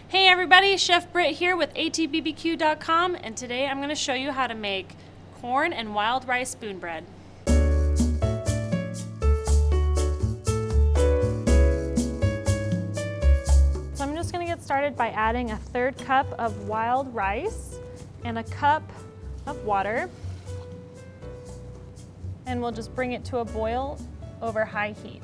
Hey everybody, Chef Britt here with atbbq.com, and today I'm going to show you how to make corn and wild rice spoon bread. So I'm just going to get started by adding a 1/3 cup of wild rice and a cup of water, and we'll just bring it to a boil over high heat.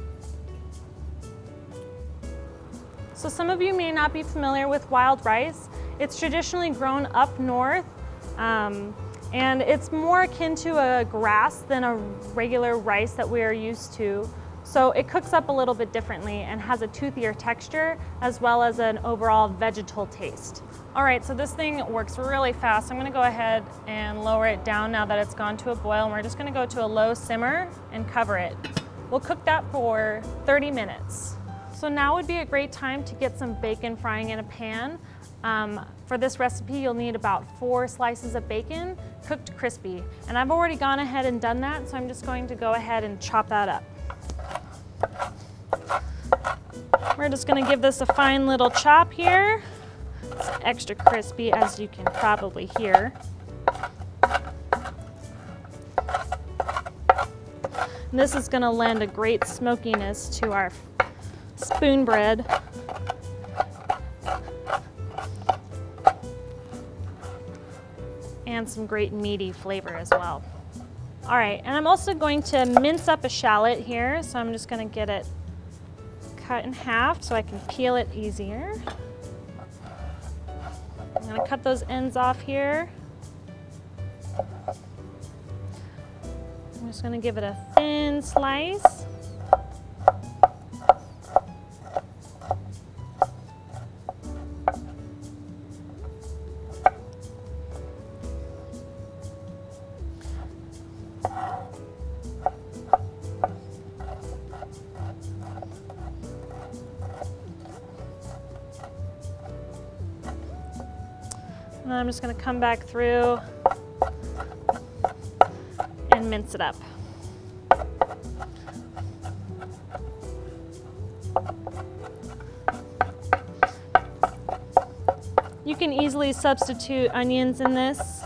So some of you may not be familiar with wild rice. It's traditionally grown up north, and it's more akin to a grass than a regular rice that we are used to. So it cooks up a little bit differently and has a toothier texture as well as an overall vegetal taste. All right, so this thing works really fast. I'm gonna go ahead and lower it down now that it's gone to a boil, and we're just gonna go to a low simmer and cover it. We'll cook that for 30 minutes. So now would be a great time to get some bacon frying in a pan. For this recipe, you'll need about 4 slices of bacon, cooked crispy. And I've already gone ahead and done that, so I'm just going to go ahead and chop that up. We're just gonna give this a fine little chop here. It's extra crispy, as you can probably hear. And this is gonna lend a great smokiness to our spoon bread. And some great meaty flavor as well. All right, and I'm also going to mince up a shallot here, so I'm just gonna get it cut in half so I can peel it easier. I'm gonna cut those ends off here. I'm just gonna give it a thin slice. And then I'm just going to come back through and mince it up. You can easily substitute onions in this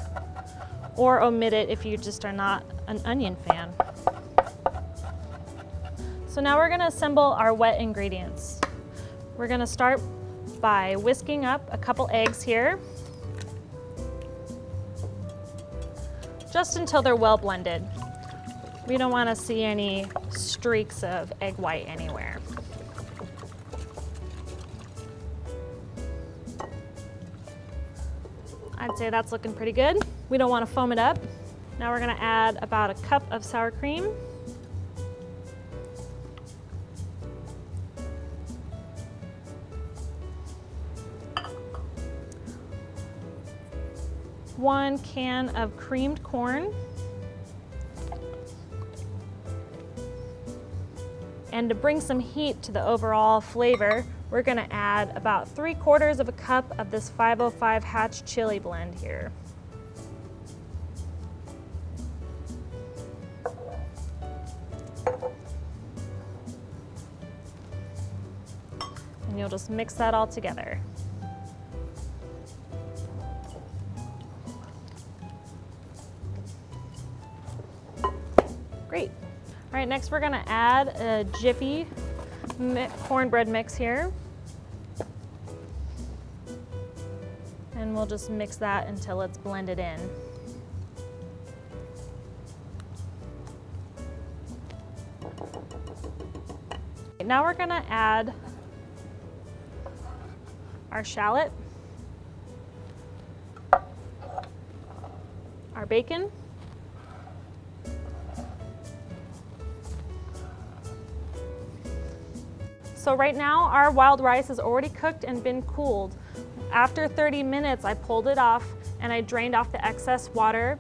or omit it if you just are not an onion fan. So now we're going to assemble our wet ingredients. We're going to start by whisking up a couple eggs here, just until they're well blended. We don't want to see any streaks of egg white anywhere. I'd say that's looking pretty good. We don't want to foam it up. Now we're going to add about a cup of sour cream. One can of creamed corn, and to bring some heat to the overall flavor, we're going to add about 3/4 of a cup of this 505 Hatch chili blend here. And you'll just mix that all together. Great. All right, next we're gonna add a Jiffy cornbread mix here. And we'll just mix that until it's blended in. Now we're gonna add our shallot, our bacon, so right now our wild rice is already cooked and been cooled. After 30 minutes, I pulled it off and I drained off the excess water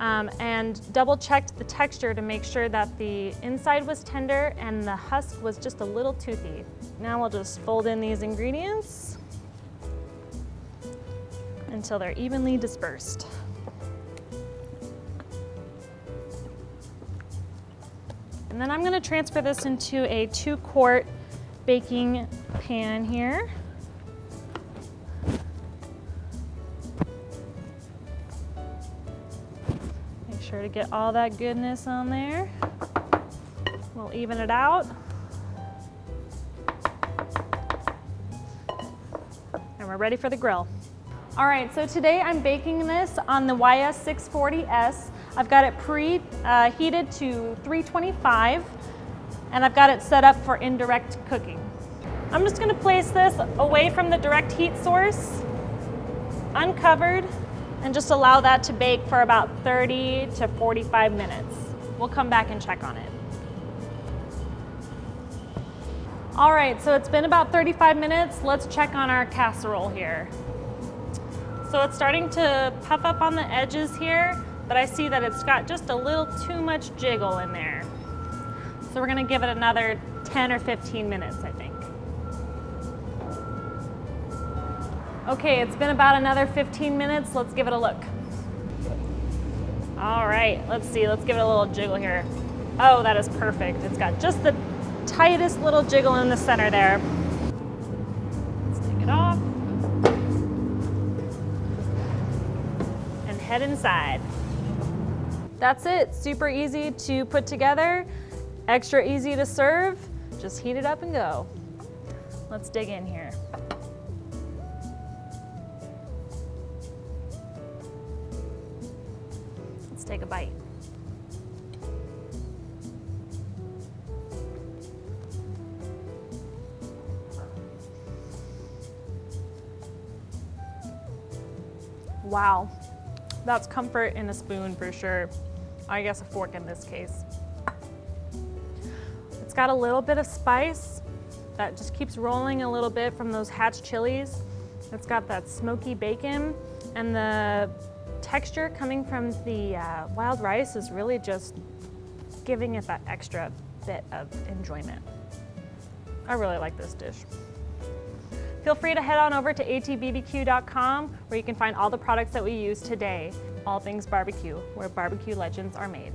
and double checked the texture to make sure that the inside was tender and the husk was just a little toothy. Now we'll just fold in these ingredients until they're evenly dispersed. And then I'm going to transfer this into a 2-quart baking pan here. sure to get all that goodness on there. We'll even it out. And we're ready for the grill. All right, so today I'm baking this on the YS640S. I've got it preheated to 325, and I've got it set up for indirect cooking. I'm just gonna place this away from the direct heat source, uncovered, and just allow that to bake for about 30 to 45 minutes. We'll come back and check on it. All right, so it's been about 35 minutes. Let's check on our casserole here. So it's starting to puff up on the edges here, but I see that it's got just a little too much jiggle in there. So we're gonna give it another 10 or 15 minutes, I think. Okay, it's been about another 15 minutes. Let's give it a look. All right, let's see, let's give it a little jiggle here. Oh, that is perfect. It's got just the tightest little jiggle in the center there. Let's take it off. And head inside. That's it, super easy to put together, extra easy to serve. Just heat it up and go. Let's dig in here. Let's take a bite. Wow, that's comfort in a spoon for sure. I guess a fork in this case. It's got a little bit of spice that just keeps rolling a little bit from those hatch chilies. It's got that smoky bacon, and the texture coming from the wild rice is really just giving it that extra bit of enjoyment. I really like this dish. Feel free to head on over to atbbq.com where you can find all the products that we use today. All things barbecue, where barbecue legends are made.